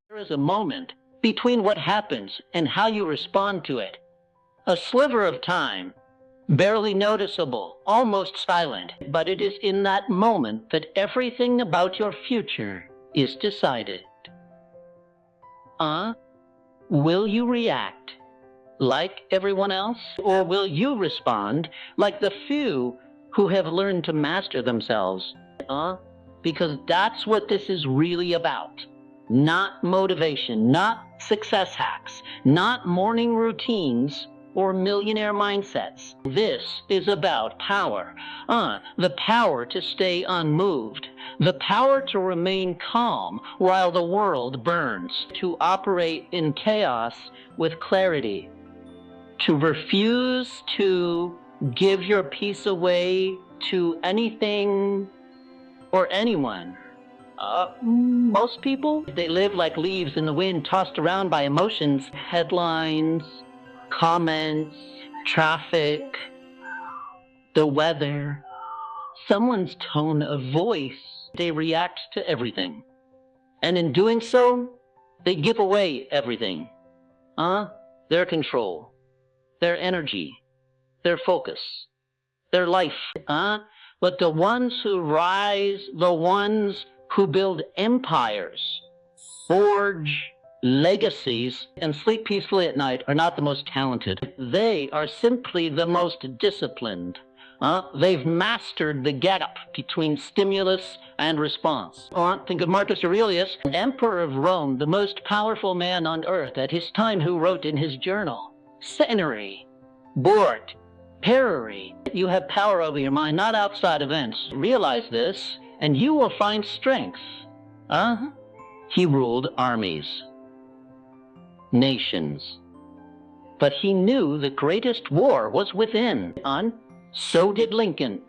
There is a moment between what happens and how you respond to it. A sliver of time, barely noticeable, almost silent, but it is in that moment that everything about your future is decided. Will you react like everyone else, or will you respond like the few who have learned to master themselves? Because that's what this is really about. Not motivation, not success hacks, not morning routines or millionaire mindsets. This is about power. The power to stay unmoved, the power to remain calm while the world burns, to operate in chaos with clarity, to refuse to give your peace away to anything or anyone. Most people, they live like leaves in the wind, tossed around by emotions, headlines, comments, traffic, the weather, someone's tone of voice. They react to everything. And in doing so, they give away everything. Their control, their energy, their focus, their life. But the ones who rise, the ones who build empires, forge legacies, and sleep peacefully at night are not the most talented. They are simply the most disciplined. They've mastered the gap between stimulus and response. Think of Marcus Aurelius, Emperor of Rome, the most powerful man on earth at his time, who wrote in his journal, "Centenary, bored, perary." You have power over your mind, not outside events. Realize this, and you will find strength. He ruled armies, nations. But he knew the greatest war was within. So did Lincoln,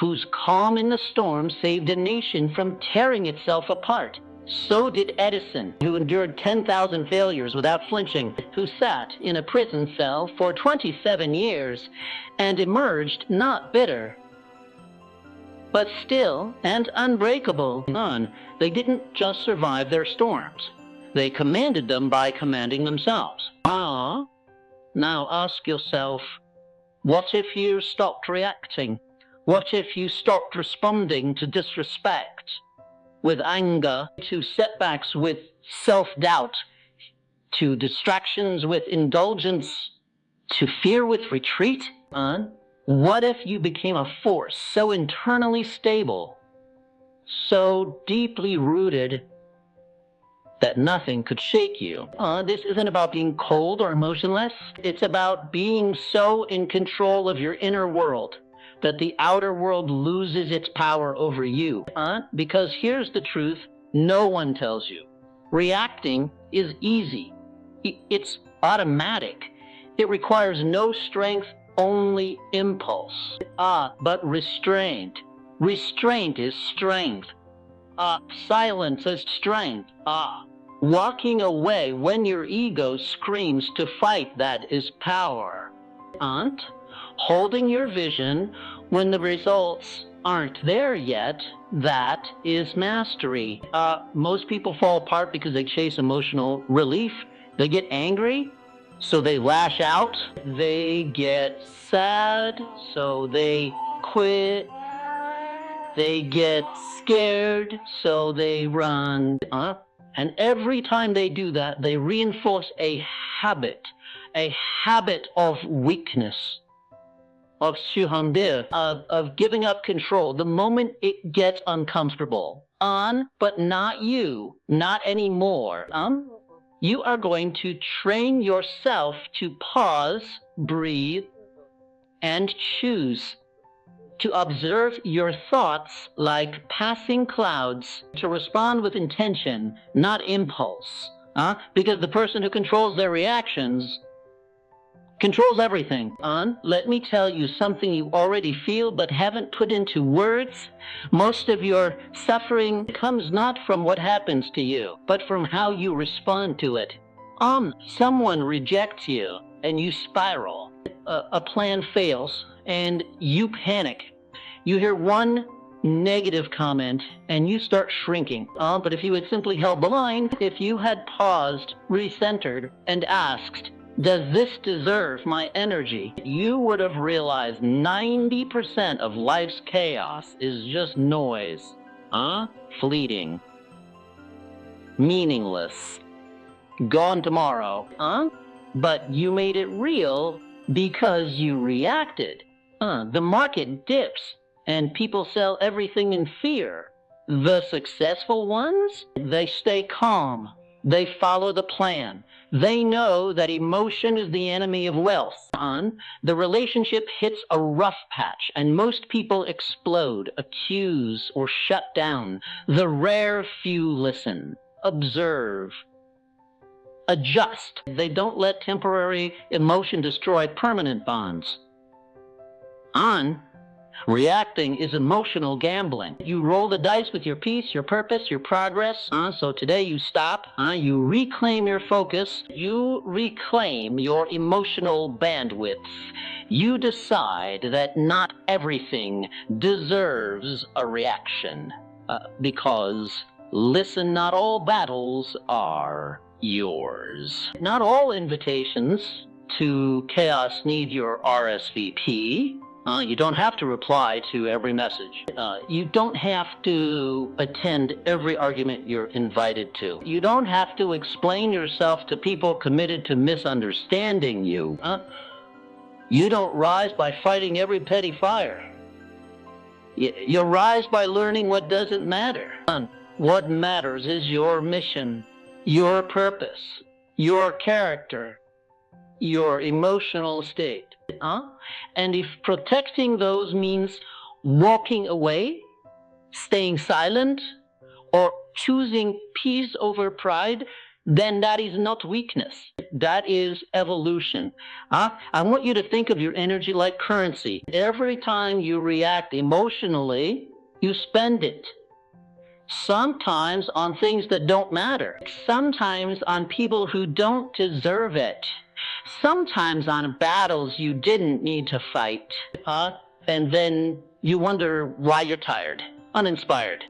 whose calm in the storm saved a nation from tearing itself apart. So did Edison, who endured 10,000 failures without flinching, who sat in a prison cell for 27 years and emerged not bitter, but still and unbreakable. They didn't just survive their storms. They commanded them by commanding themselves. Now ask yourself, what if you stopped reacting? What if you stopped responding to disrespect with anger, to setbacks with self-doubt, to distractions with indulgence, to fear with retreat? What if you became a force so internally stable, so deeply rooted that nothing could shake you? This isn't about being cold or emotionless. It's about being so in control of your inner world that the outer world loses its power over you. Because here's the truth no one tells you. Reacting is easy. It's automatic. It requires no strength, only impulse. But restraint. Restraint is strength. Silence is strength. Walking away when your ego screams to fight, that is power. Holding your vision when the results aren't there yet, that is mastery. Most people fall apart because they chase emotional relief. They get angry, so they lash out. They get sad, so they quit. They get scared, so they run. And every time they do that, they reinforce a habit of weakness, of surrender, of giving up control the moment it gets uncomfortable. But not you, not anymore. You are going to train yourself to pause, breathe, and choose. To observe your thoughts like passing clouds, to respond with intention, not impulse. Because the person who controls their reactions controls everything. Let me tell you something you already feel but haven't put into words. Most of your suffering comes not from what happens to you, but from how you respond to it. Someone rejects you and you spiral. A plan fails and you panic. You hear one negative comment and you start shrinking. But if you had simply held the line, if you had paused, recentered, and asked, does this deserve my energy? You would have realized 90% of life's chaos is just noise. Fleeting. Meaningless. Gone tomorrow. But you made it real because you reacted. The market dips and people sell everything in fear. The successful ones, they stay calm. They follow the plan. They know that emotion is the enemy of wealth. The relationship hits a rough patch and most people explode, accuse, or shut down. The rare few listen, observe, adjust. They don't let temporary emotion destroy permanent bonds. Reacting is emotional gambling. You roll the dice with your peace, your purpose, your progress. So today you stop. You reclaim your focus. You reclaim your emotional bandwidth. You decide that not everything deserves a reaction. Because, listen, not all battles are yours. Not all invitations to chaos need your RSVP. You don't have to reply to every message. You don't have to attend every argument you're invited to. You don't have to explain yourself to people committed to misunderstanding you. You don't rise by fighting every petty fire. You rise by learning what doesn't matter. What matters is your mission, your purpose, your character, your emotional state. And if protecting those means walking away, staying silent, or choosing peace over pride, then that is not weakness. That is evolution. I want you to think of your energy like currency. Every time you react emotionally, you spend it. Sometimes on things that don't matter. Sometimes on people who don't deserve it. Sometimes on battles you didn't need to fight, and then you wonder why you're tired, uninspired,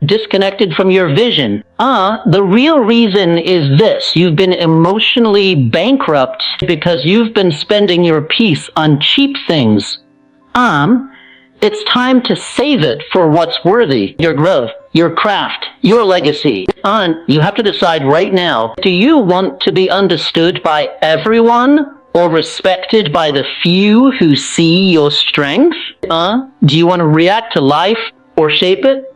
disconnected from your vision. The real reason is this: you've been emotionally bankrupt because you've been spending your peace on cheap things. It's time to save it for what's worthy, your growth, your craft, your legacy. You have to decide right now, do you want to be understood by everyone or respected by the few who see your strength? Do you want to react to life or shape it?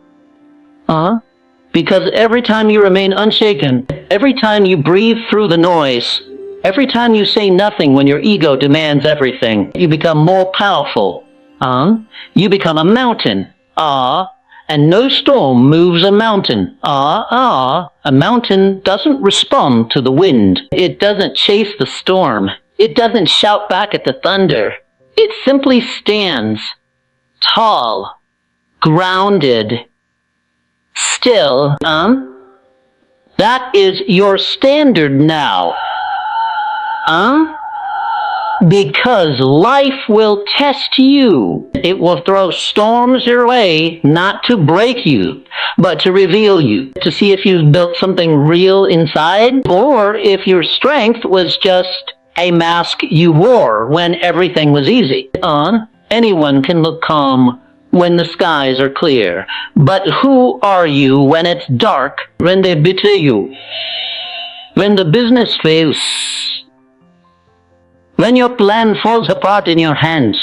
Because every time you remain unshaken, every time you breathe through the noise, every time you say nothing when your ego demands everything, you become more powerful. You become a mountain. And no storm moves a mountain. A mountain doesn't respond to the wind. It doesn't chase the storm. It doesn't shout back at the thunder. It simply stands tall, grounded, still. That is your standard now. Because life will test you. It will throw storms your way, not to break you, but to reveal you, to see if you've built something real inside, or if your strength was just a mask you wore when everything was easy. Anyone can look calm when the skies are clear, but who are you when it's dark, when they betray you, when the business fails, when your plan falls apart in your hands?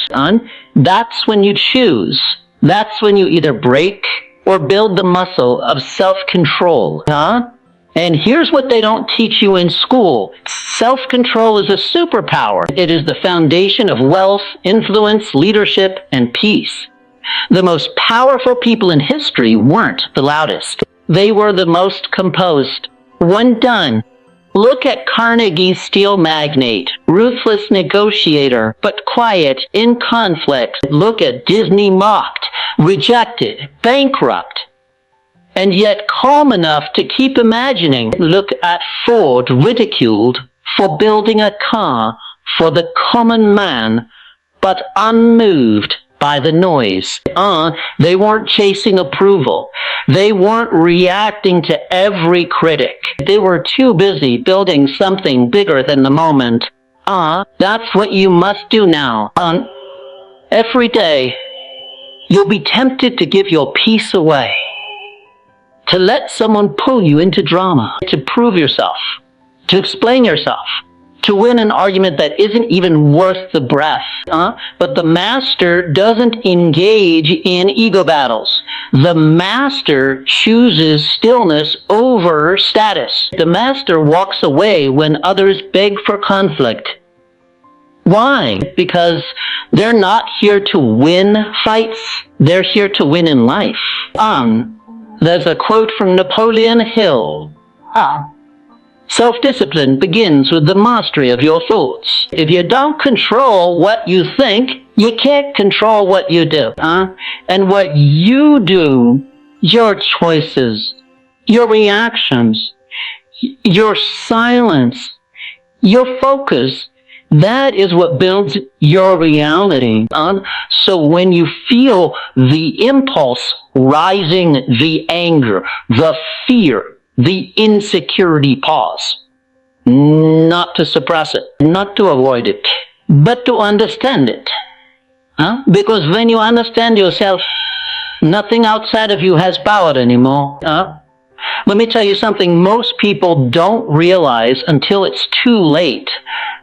That's when you choose. That's when you either break or build the muscle of self-control. And here's what they don't teach you in school. Self-control is a superpower. It is the foundation of wealth, influence, leadership, and peace. The most powerful people in history weren't the loudest. They were the most composed. When done, look at Carnegie, steel magnate, ruthless negotiator, but quiet, in conflict. Look at Disney, mocked, rejected, bankrupt, and yet calm enough to keep imagining. Look at Ford, ridiculed for building a car for the common man, but unmoved by the noise. They weren't chasing approval. They weren't reacting to every critic. They were too busy building something bigger than the moment. That's what you must do now. Every day, you'll be tempted to give your peace away, to let someone pull you into drama, to prove yourself, to explain yourself, to win an argument that isn't even worth the breath. But the master doesn't engage in ego battles. The master chooses stillness over status. The master walks away when others beg for conflict. Why? Because they're not here to win fights. They're here to win in life. There's a quote from Napoleon Hill. Self-discipline begins with the mastery of your thoughts. If you don't control what you think, you can't control what you do. And what you do, your choices, your reactions, your silence, your focus, that is what builds your reality. So when you feel the impulse rising, the anger, the fear, the insecurity, pause. Not to suppress it, not to avoid it, but to understand it. Because when you understand yourself, nothing outside of you has power anymore. Let me tell you something most people don't realize until it's too late.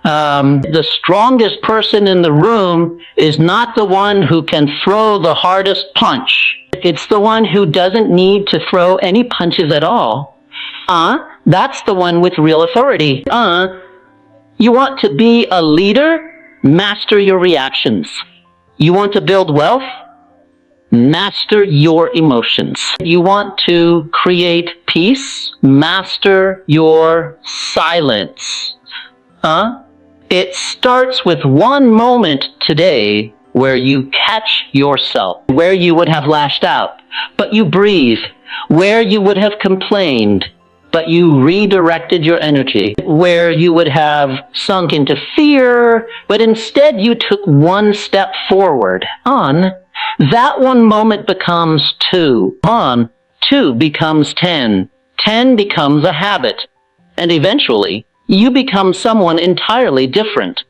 The strongest person in the room is not the one who can throw the hardest punch. It's the one who doesn't need to throw any punches at all. That's the one with real authority. You want to be a leader? Master your reactions. You want to build wealth? Master your emotions. You want to create peace? Master your silence. It starts with one moment today where you catch yourself, where you would have lashed out, but you breathe, where you would have complained, but you redirected your energy, where you would have sunk into fear, but instead you took one step forward. That one moment becomes two. Two becomes 10. 10 becomes a habit. And eventually, you become someone entirely different.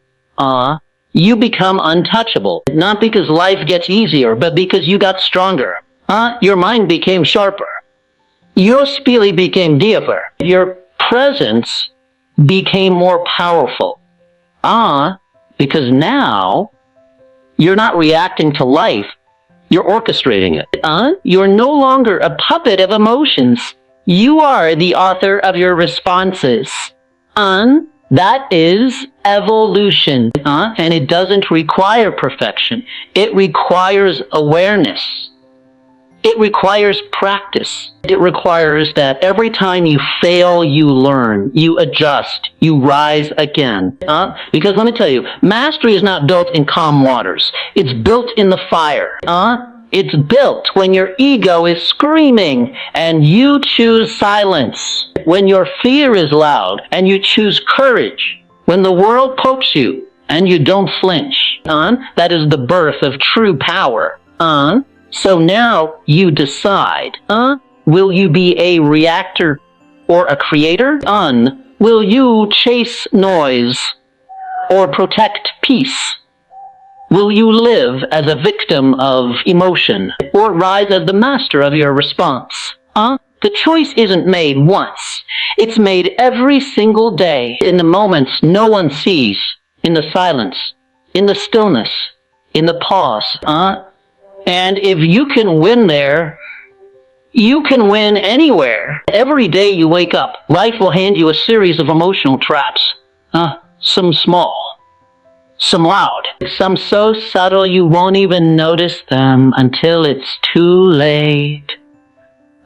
You become untouchable. Not because life gets easier, but because you got stronger. Your mind became sharper. Your spili became deeper. Your presence became more powerful. Because now, you're not reacting to life. You're orchestrating it. You're no longer a puppet of emotions. You are the author of your responses. That is evolution. And it doesn't require perfection. It requires awareness. It requires practice. It requires that every time you fail, you learn, you adjust, you rise again. Because let me tell you, mastery is not built in calm waters. It's built in the fire. It's built when your ego is screaming and you choose silence. When your fear is loud and you choose courage. When the world pokes you and you don't flinch. That is the birth of true power. So now you decide, will you be a reactor or a creator? Will you chase noise or protect peace? Will you live as a victim of emotion or rise as the master of your response? The choice isn't made once. It's made every single day in the moments no one sees, in the silence, in the stillness, in the pause. And if you can win there, you can win anywhere. Every day you wake up, life will hand you a series of emotional traps. Some small, some loud, some so subtle you won't even notice them until it's too late.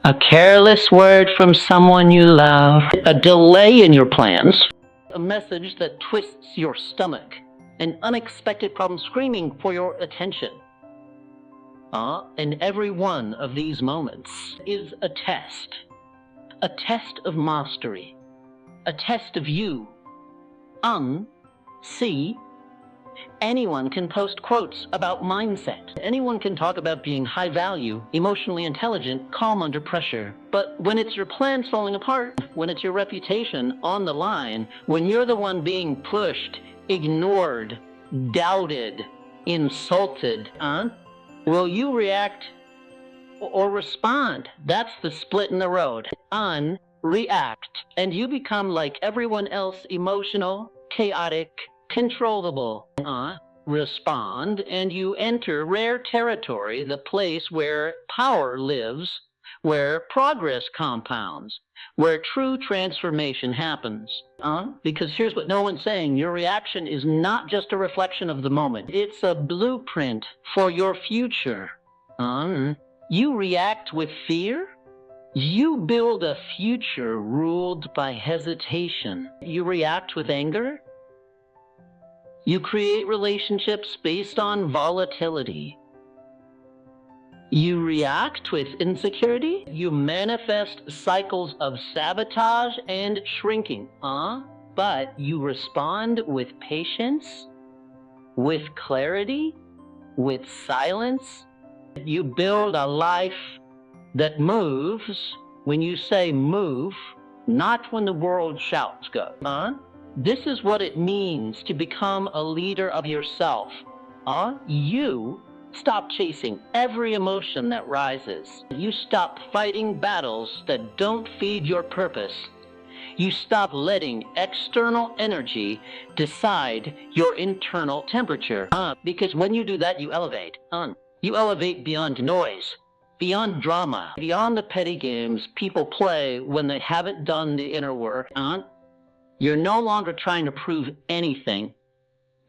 A careless word from someone you love, a delay in your plans, a message that twists your stomach, an unexpected problem screaming for your attention. And every one of these moments is a test of mastery, a test of you. See, Anyone can post quotes about mindset. Anyone can talk about being high value, emotionally intelligent, calm under pressure. But when it's your plans falling apart, when it's your reputation on the line, when you're the one being pushed, ignored, doubted, insulted, will you react or respond? That's the split in the road. React, and you become like everyone else, emotional, chaotic, controllable. Respond, and you enter rare territory, the place where power lives, where progress compounds, where true transformation happens. Because here's what no one's saying: your reaction is not just a reflection of the moment. It's a blueprint for your future. You react with fear? You build a future ruled by hesitation. You react with anger? You create relationships based on volatility. You react with insecurity? You manifest cycles of sabotage and shrinking. But you respond with patience, with clarity, with silence. You build a life that moves when you say move, not when the world shouts go. This is what it means to become a leader of yourself. You stop chasing every emotion that rises. You stop fighting battles that don't feed your purpose. You stop letting external energy decide your internal temperature. Because when you do that, you elevate. You elevate beyond noise, beyond drama, beyond the petty games people play when they haven't done the inner work. You're no longer trying to prove anything.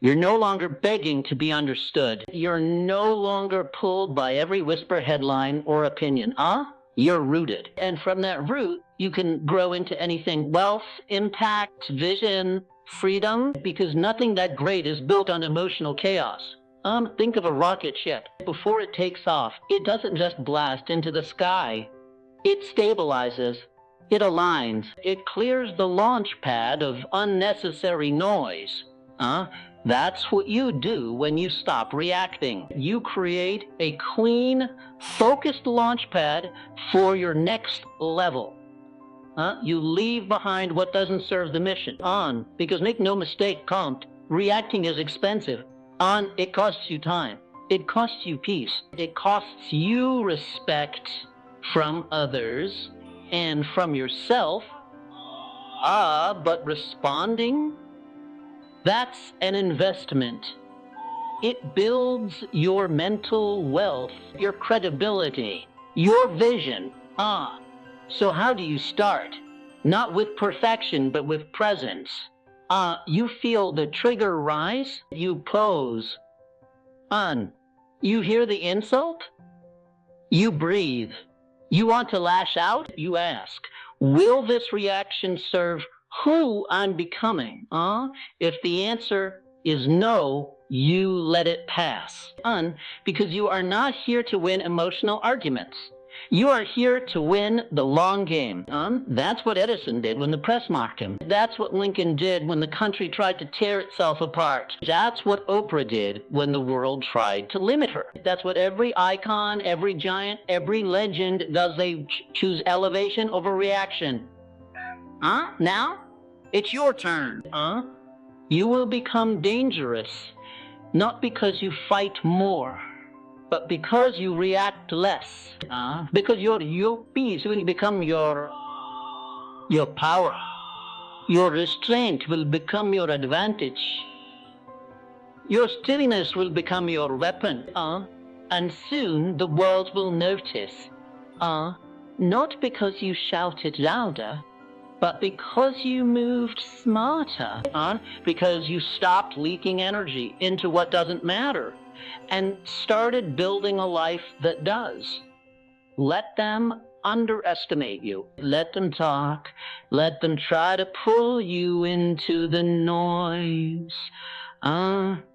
You're no longer begging to be understood. You're no longer pulled by every whisper, headline, or opinion. You're rooted. And from that root, you can grow into anything: wealth, impact, vision, freedom, because nothing that great is built on emotional chaos. Think of a rocket ship. Before it takes off, it doesn't just blast into the sky. It stabilizes. It aligns. It clears the launch pad of unnecessary noise. That's what you do when you stop reacting. You create a clean, focused launch pad for your next level. You leave behind what doesn't serve the mission. Because make no mistake, reacting is expensive. It costs you time. It costs you peace. It costs you respect from others and from yourself. But responding, that's an investment. It builds your mental wealth, your credibility, your vision. So how do you start? Not with perfection, but with presence. You feel the trigger rise, you pose. You hear the insult? You breathe. You want to lash out? You ask, will this reaction serve who I'm becoming? If the answer is no, you let it pass. Because you are not here to win emotional arguments. You are here to win the long game. That's what Edison did when the press mocked him. That's what Lincoln did when the country tried to tear itself apart. That's what Oprah did when the world tried to limit her. That's what every icon, every giant, every legend does. They choose elevation over reaction. Now, it's your turn. You will become dangerous, not because you fight more, but because you react less. Because your peace will become your power. Your restraint will become your advantage. Your steadiness will become your weapon. And soon the world will notice. Not because you shouted louder, but because you moved smarter. Because you stopped leaking energy into what doesn't matter and started building a life that does. Let them underestimate you. Let them talk. Let them try to pull you into the noise.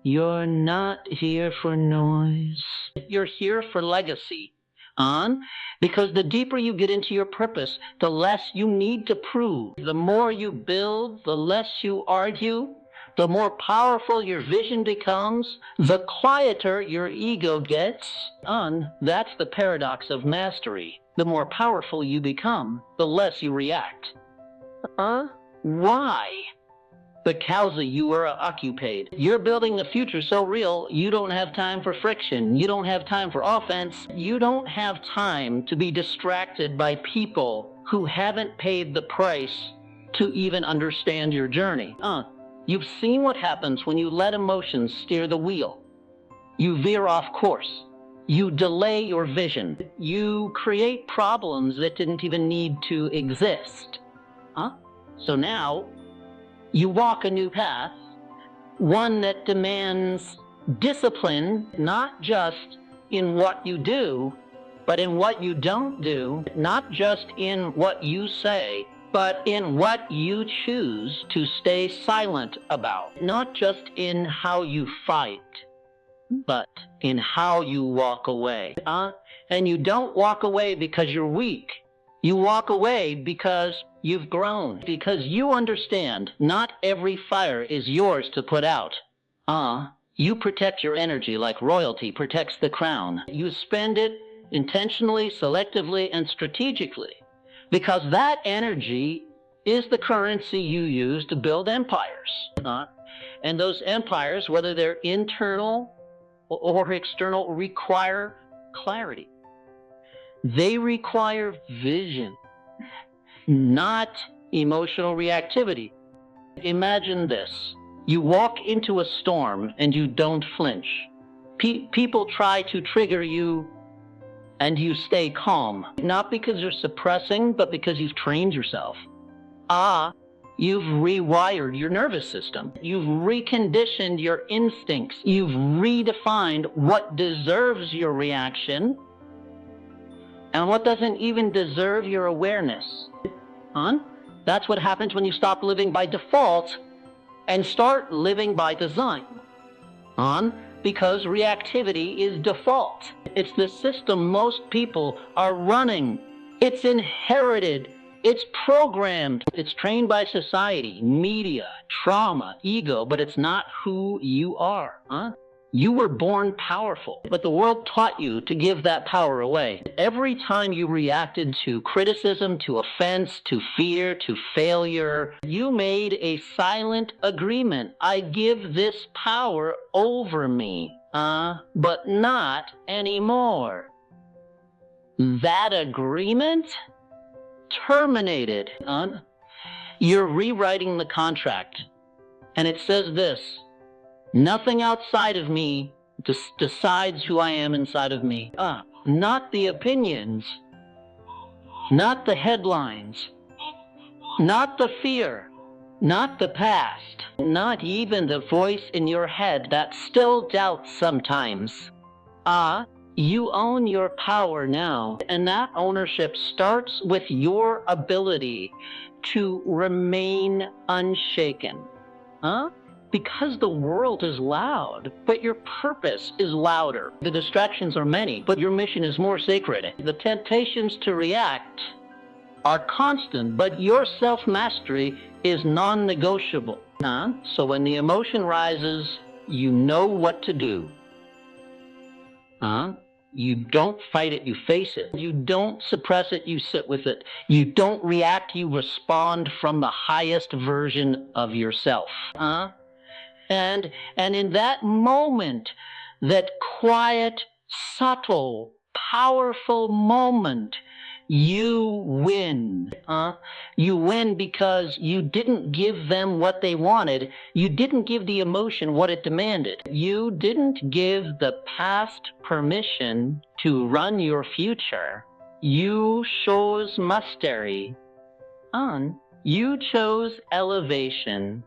You're not here for noise. You're here for legacy. Because the deeper you get into your purpose, the less you need to prove. The more you build, the less you argue, The more powerful your vision becomes, the quieter your ego gets. That's the paradox of mastery. The more powerful you become, the less you react. Why? Because you are occupied. You're building a future so real, you don't have time for friction. You don't have time for offense. You don't have time to be distracted by people who haven't paid the price to even understand your journey. You've seen what happens when you let emotions steer the wheel. You veer off course. You delay your vision. You create problems that didn't even need to exist. So now, you walk a new path, one that demands discipline, not just in what you do, but in what you don't do, not just in what you say, but in what you choose to stay silent about, not just in how you fight, but in how you walk away. And you don't walk away because you're weak. You walk away because you've grown, because you understand not every fire is yours to put out. You protect your energy like royalty protects the crown. You spend it intentionally, selectively, and strategically, because that energy is the currency you use to build empires. And those empires, whether they're internal or external, require clarity. They require vision, not emotional reactivity. Imagine this. You walk into a storm and you don't flinch. People try to trigger you and you stay calm, not because you're suppressing, but because you've trained yourself. You've rewired your nervous system. You've reconditioned your instincts. You've redefined what deserves your reaction and what doesn't even deserve your awareness. That's what happens when you stop living by default and start living by design. Because reactivity is default. It's the system most people are running. It's inherited. It's programmed. It's trained by society, media, trauma, ego, but it's not who you are. You were born powerful, but the world taught you to give that power away. Every time you reacted to criticism, to offense, to fear, to failure, you made a silent agreement. I give this power over me, but not anymore. That agreement terminated. You're rewriting the contract, and it says this: nothing outside of me decides who I am inside of me. Not the opinions, not the headlines, not the fear, not the past, not even the voice in your head that still doubts sometimes. You own your power now, and that ownership starts with your ability to remain unshaken. Because the world is loud, but your purpose is louder. The distractions are many, but your mission is more sacred. The temptations to react are constant, but your self-mastery is non-negotiable. So when the emotion rises, you know what to do. You don't fight it, you face it. You don't suppress it, you sit with it. You don't react, you respond from the highest version of yourself. And in that moment, that quiet, subtle, powerful moment, you win. You win because you didn't give them what they wanted. You didn't give the emotion what it demanded. You didn't give the past permission to run your future. You chose mastery. You chose elevation.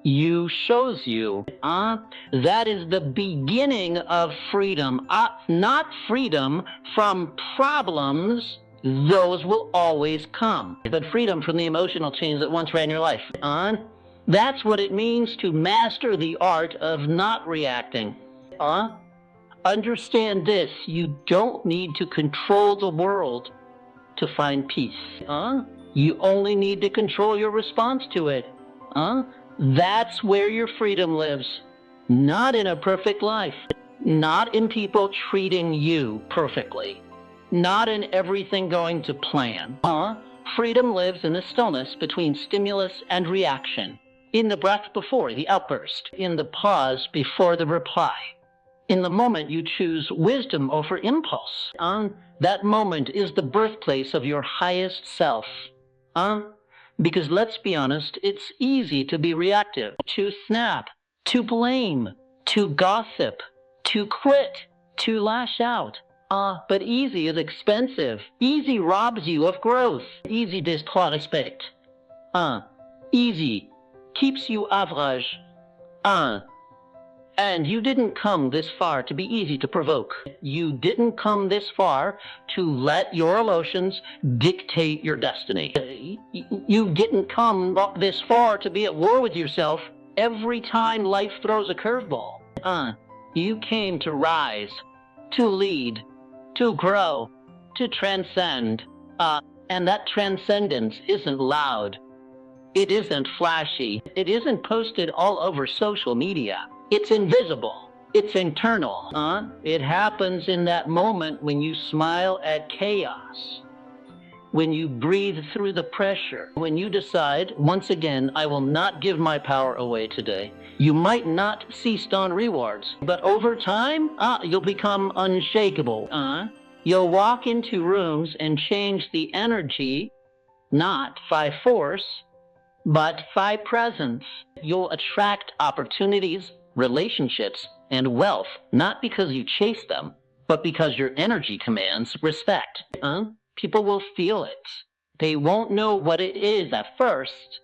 You shows you. That is the beginning of freedom. Not freedom from problems. Those will always come. But freedom from the emotional chains that once ran your life. That's what it means to master the art of not reacting. Understand this. You don't need to control the world to find peace. You only need to control your response to it. That's where your freedom lives. Not in a perfect life. Not in people treating you perfectly. Not in everything going to plan. Freedom lives in the stillness between stimulus and reaction. In the breath before the outburst. In the pause before the reply. In the moment you choose wisdom over impulse. That moment is the birthplace of your highest self. Because let's be honest, it's easy to be reactive, to snap, to blame, to gossip, to quit, to lash out. But easy is expensive. Easy robs you of growth. Easy destroie respect. Easy keeps you average. And you didn't come this far to be easy to provoke. You didn't come this far to let your emotions dictate your destiny. You didn't come this far to be at war with yourself every time life throws a curveball. You came to rise, to lead, to grow, to transcend. And that transcendence isn't loud. It isn't flashy. It isn't posted all over social media. It's invisible. It's internal. It happens in that moment when you smile at chaos. When you breathe through the pressure. When you decide, once again, I will not give my power away today. You might not feast on rewards, but over time, you'll become unshakable. You'll walk into rooms and change the energy, not by force, but by presence. You'll attract opportunities, relationships, and wealth, not because you chase them, but because your energy commands respect. People will feel it. They won't know what it is at first,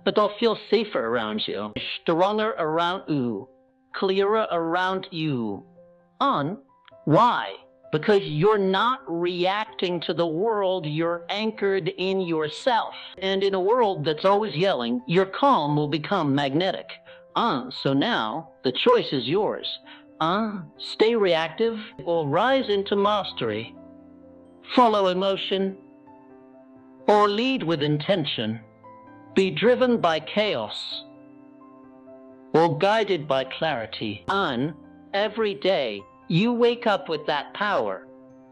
but they'll feel safer around you, stronger around you, clearer around you. Why? Because you're not reacting to the world, you're anchored in yourself. And in a world that's always yelling, your calm will become magnetic. So now, the choice is yours. Stay reactive or rise into mastery. Follow emotion or lead with intention. Be driven by chaos or guided by clarity. Every day, you wake up with that power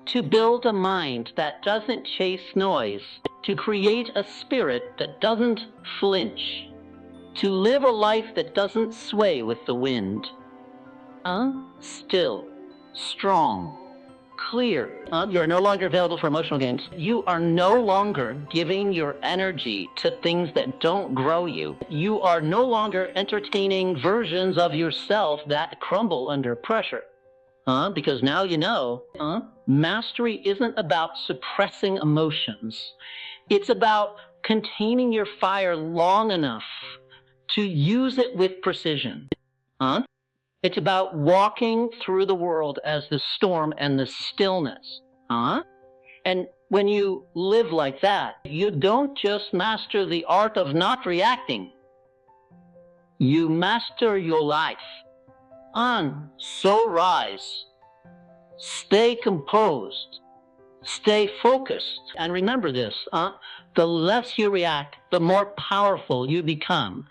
to build a mind that doesn't chase noise, to create a spirit that doesn't flinch, to live a life that doesn't sway with the wind. Still, strong, clear. You're no longer available for emotional games. You are no longer giving your energy to things that don't grow you. You are no longer entertaining versions of yourself that crumble under pressure. Because now you know, mastery isn't about suppressing emotions. It's about containing your fire long enough to use it with precision. It's about walking through the world as the storm and the stillness. And when you live like that, you don't just master the art of not reacting. You master your life. So rise. Stay composed. Stay focused. And remember this, the less you react, the more powerful you become.